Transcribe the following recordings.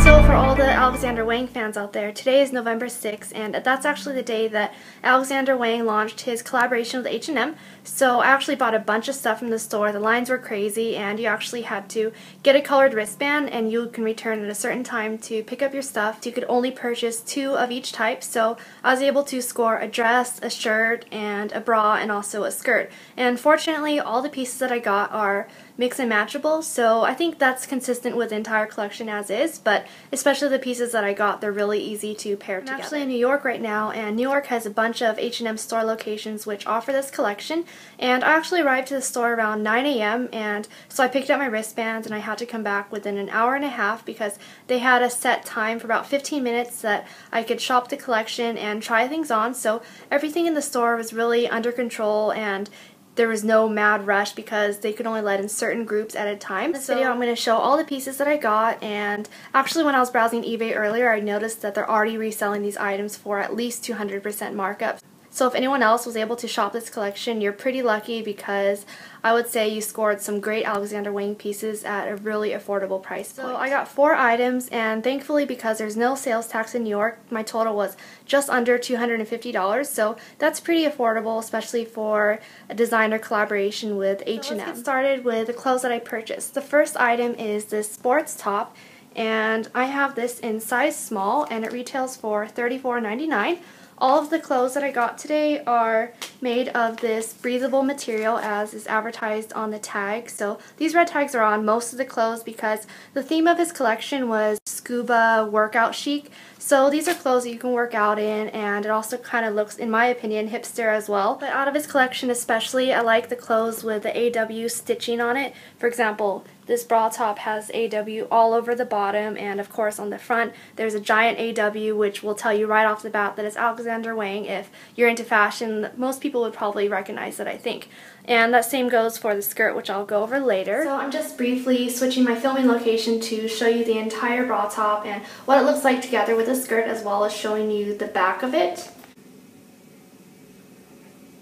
So for all the Alexander Wang fans out there, today is November 6th, and that's actually the day that Alexander Wang launched his collaboration with H&M. So I actually bought a bunch of stuff from the store. The lines were crazy, and you actually had to get a colored wristband, and you can return at a certain time to pick up your stuff. You could only purchase 2 of each type, so I was able to score a dress, a shirt, and a bra, and also a skirt. And fortunately, all the pieces that I got are mix and matchable, so I think that's consistent with the entire collection as is, but especially the pieces that I got, they're really easy to pair together. I'm actually in New York right now, and New York has a bunch of H&M store locations which offer this collection, and I actually arrived to the store around 9 a.m. and so I picked up my wristbands and I had to come back within an hour and a half because they had a set time for about 15 minutes that I could shop the collection and try things on, so everything in the store was really under control and there was no mad rush because they could only let in certain groups at a time. In this video I'm going to show all the pieces that I got, and actually when I was browsing eBay earlier I noticed that they're already reselling these items for at least 200% markup. So if anyone else was able to shop this collection, you're pretty lucky because I would say you scored some great Alexander Wang pieces at a really affordable price point. So I got 4 items, and thankfully because there's no sales tax in New York, my total was just under $250, so that's pretty affordable, especially for a designer collaboration with H&M. So let's get started with the clothes that I purchased. The first item is this sports top, and I have this in size small, and it retails for $34.99. All of the clothes that I got today are made of this breathable material as is advertised on the tag. So these red tags are on most of the clothes because the theme of his collection was scuba workout chic. So these are clothes that you can work out in, and it also kind of looks, in my opinion, hipster as well. But out of his collection especially, I like the clothes with the AW stitching on it. For example, this bra top has AW all over the bottom, and of course on the front there's a giant AW, which will tell you right off the bat that it's Alexander Wang. If you're into fashion, most people would probably recognize it, I think. And that same goes for the skirt, which I'll go over later. So I'm just briefly switching my filming location to show you the entire bra top and what it looks like together with the skirt, as well as showing you the back of it.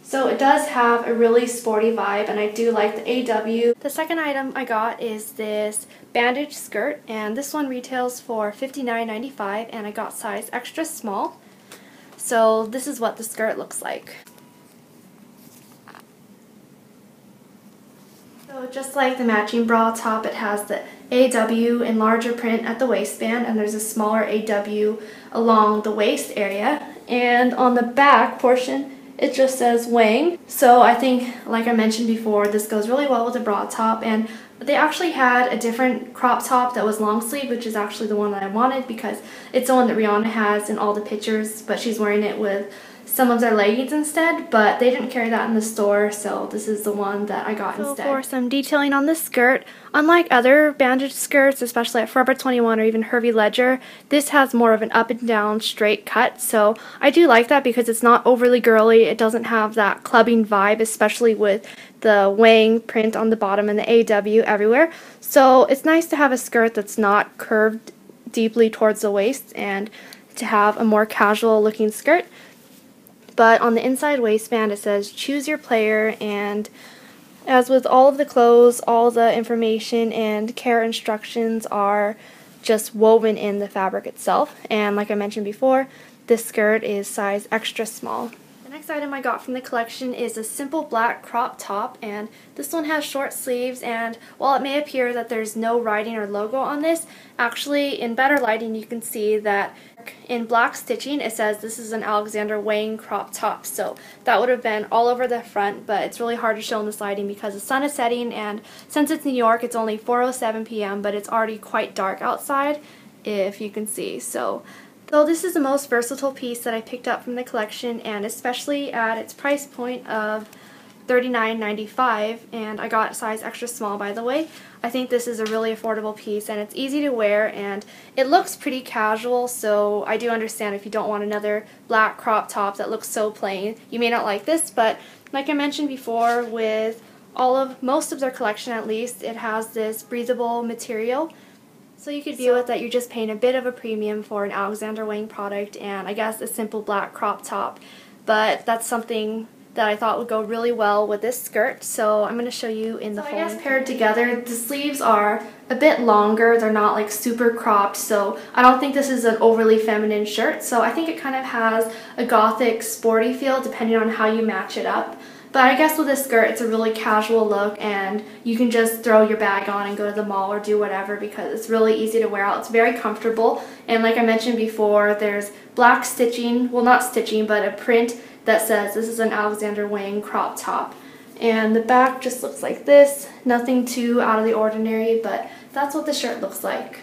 So it does have a really sporty vibe, and I do like the AW. The second item I got is this Bandage skirt, and this one retails for $59.95, and I got size extra small. So this is what the skirt looks like. So just like the matching bra top, it has the AW in larger print at the waistband, and there's a smaller AW along the waist area. And on the back portion, it just says Wang. So I think, like I mentioned before, this goes really well with the bra top, and they actually had a different crop top that was long sleeve, which is actually the one that I wanted because it's the one that Rihanna has in all the pictures, but she's wearing it with some of their leggings instead, but they didn't carry that in the store, so this is the one that I got instead. For some detailing on this skirt, unlike other Bandage skirts, especially at Forever 21 or even Hervey Ledger, this has more of an up and down straight cut, so I do like that because it's not overly girly. It doesn't have that clubbing vibe, especially with the Wang print on the bottom and the AW everywhere. So it's nice to have a skirt that's not curved deeply towards the waist and to have a more casual looking skirt. But on the inside waistband it says choose your player, and as with all of the clothes, all the information and care instructions are just woven in the fabric itself. And like I mentioned before, this skirt is size extra small. The next item I got from the collection is a simple black crop top, and this one has short sleeves, and while it may appear that there's no writing or logo on this, actually in better lighting you can see that in black stitching it says this is an Alexander Wang crop top. So that would have been all over the front, but it's really hard to show in this lighting because the sun is setting, and since it's New York it's only 4:07 p.m. but it's already quite dark outside, if you can see. So this is the most versatile piece that I picked up from the collection, and especially at its price point of $39.95, and I got size extra small, by the way. I think this is a really affordable piece, and it's easy to wear, and it looks pretty casual, so I do understand if you don't want another black crop top that looks so plain. You may not like this, but like I mentioned before, with most of their collection at least, it has this breathable material. So you could view it that you're just paying a bit of a premium for an Alexander Wang product and I guess a simple black crop top, but that's something that I thought would go really well with this skirt, so I'm going to show you in the full. I guess paired together, the sleeves are a bit longer. They're not like super cropped, so I don't think this is an overly feminine shirt. So I think it kind of has a gothic sporty feel depending on how you match it up. But I guess with this skirt, it's a really casual look, and you can just throw your bag on and go to the mall or do whatever because it's really easy to wear out. It's very comfortable, and like I mentioned before, there's black stitching, well not stitching, but a print that says this is an Alexander Wang crop top. And the back just looks like this, nothing too out of the ordinary, but that's what the shirt looks like.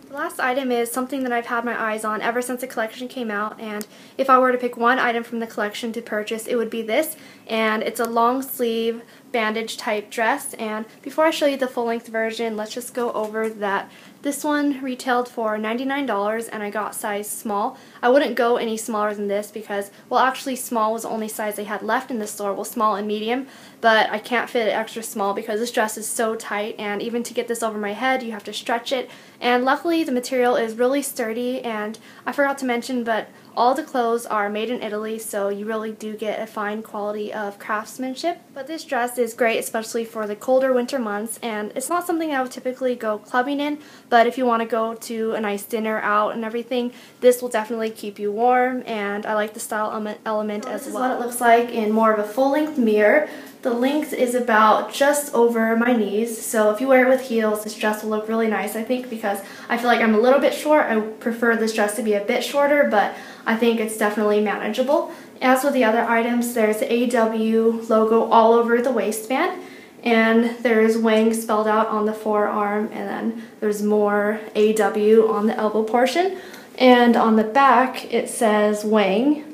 The last item is something that I've had my eyes on ever since the collection came out, and if I were to pick one item from the collection to purchase, it would be this, and it's a long sleeve bandage type dress. And before I show you the full length version, let's just go over that. This one retailed for $99 and I got size small. I wouldn't go any smaller than this because, well, actually small was the only size they had left in the store, well, small and medium, but I can't fit it extra small because this dress is so tight, and even to get this over my head you have to stretch it, and luckily the material is really sturdy. And I forgot to mention, but all the clothes are made in Italy, so you really do get a fine quality of craftsmanship. But this dress is great, especially for the colder winter months, and it's not something I would typically go clubbing in, but if you want to go to a nice dinner out and everything, this will definitely keep you warm, and I like the style element as well. This is what it looks like in more of a full-length mirror. The length is about just over my knees, so if you wear it with heels, this dress will look really nice, I think, because I feel like I'm a little bit short. I prefer this dress to be a bit shorter, but I think it's definitely manageable. As with the other items, there's the AW logo all over the waistband, and there's Wang spelled out on the forearm, and then there's more AW on the elbow portion. And on the back, it says Wang.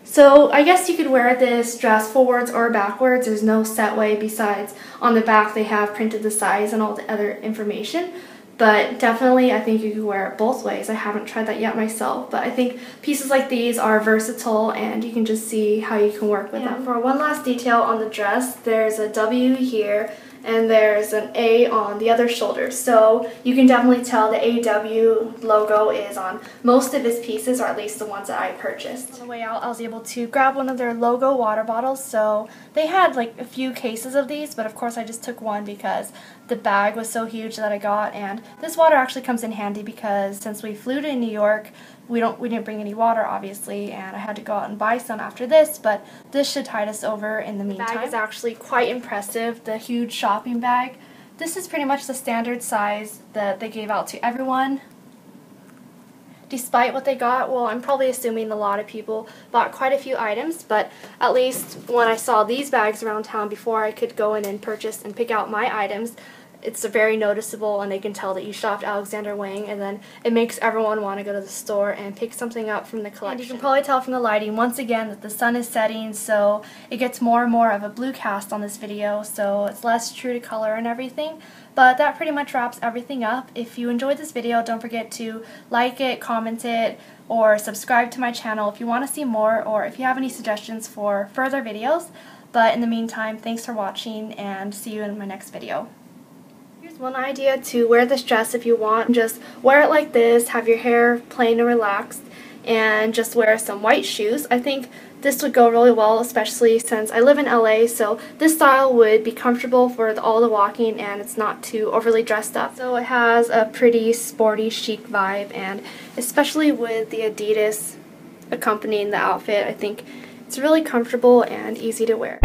So I guess you could wear this dress forwards or backwards. There's no set way, besides on the back they have printed the size and all the other information. But definitely I think you could wear it both ways. I haven't tried that yet myself, but I think pieces like these are versatile and you can just see how you can work with them. For one last detail on the dress, there's a W here and there's an A on the other shoulder. So you can definitely tell the AW logo is on most of his pieces, or at least the ones that I purchased. On the way out, I was able to grab one of their logo water bottles. So they had like a few cases of these, but of course I just took one because the bag was so huge that I got. And this water actually comes in handy because since we flew to New York, we didn't bring any water, obviously, and I had to go out and buy some after this, but this should tide us over in the meantime. The bag is actually quite impressive, the huge shopping bag. This is pretty much the standard size that they gave out to everyone. Despite what they got, well, I'm probably assuming a lot of people bought quite a few items, but at least when I saw these bags around town before I could go in and purchase and pick out my items, it's very noticeable, and they can tell that you shopped Alexander Wang, and then it makes everyone want to go to the store and pick something up from the collection. And you can probably tell from the lighting once again that the sun is setting, so it gets more and more of a blue cast on this video, so it's less true to color and everything. But that pretty much wraps everything up. If you enjoyed this video, don't forget to like it, comment it, or subscribe to my channel if you want to see more, or if you have any suggestions for further videos. But in the meantime, thanks for watching, and see you in my next video. Here's one idea to wear this dress if you want. Just wear it like this, have your hair plain and relaxed, and just wear some white shoes. I think this would go really well, especially since I live in LA, so this style would be comfortable for all the walking and it's not too overly dressed up. So it has a pretty sporty, chic vibe, and especially with the Adidas accompanying the outfit, I think it's really comfortable and easy to wear.